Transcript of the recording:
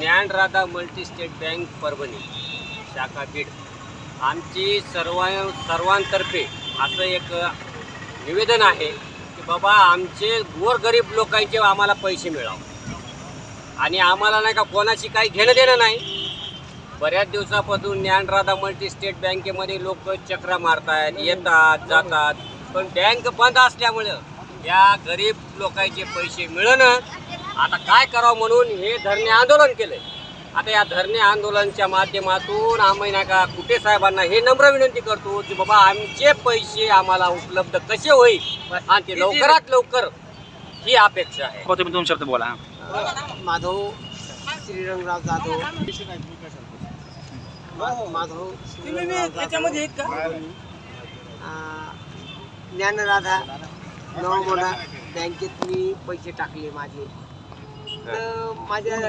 Dnyanradha multi-state bank Parbhani शाखा बीड आमची सर्वांतर्फे असं एक निवेदन आहे की बाबा आमचे गोरगरीब लोकांचे आम्हाला पैसे मिळावे आणि आम्हाला नाही का कोणाशी काही घेणं देणं नाही. बऱ्याच दिवसापासून ज्ञानराधा मल्टीस्टेट बँकेमध्ये लोक चक्रा मारतात, येतात जातात, पण बँक बंद असल्यामुळं या गरीब लोकांचे पैसे मिळणं आता काय करावं म्हणून हे धरणे आंदोलन केलं. आता या धरणे आंदोलनाच्या माध्यमातून आम्ही नाही का कुटे साहेबांना हे नम्र विनंती करतो की बाबा आमचे पैसे आम्हाला उपलब्ध कसे होईल आणि ते लवकरात लवकर ही अपेक्षा आहे. तुम्ही 2 शब्द बोला. माधव श्रीरंगराव जाधव माधव त्याच्यामध्ये आहेत का? ज्ञानराधा नवमोना बँकेत मी पैसे टाकले माझे, तर माझ्या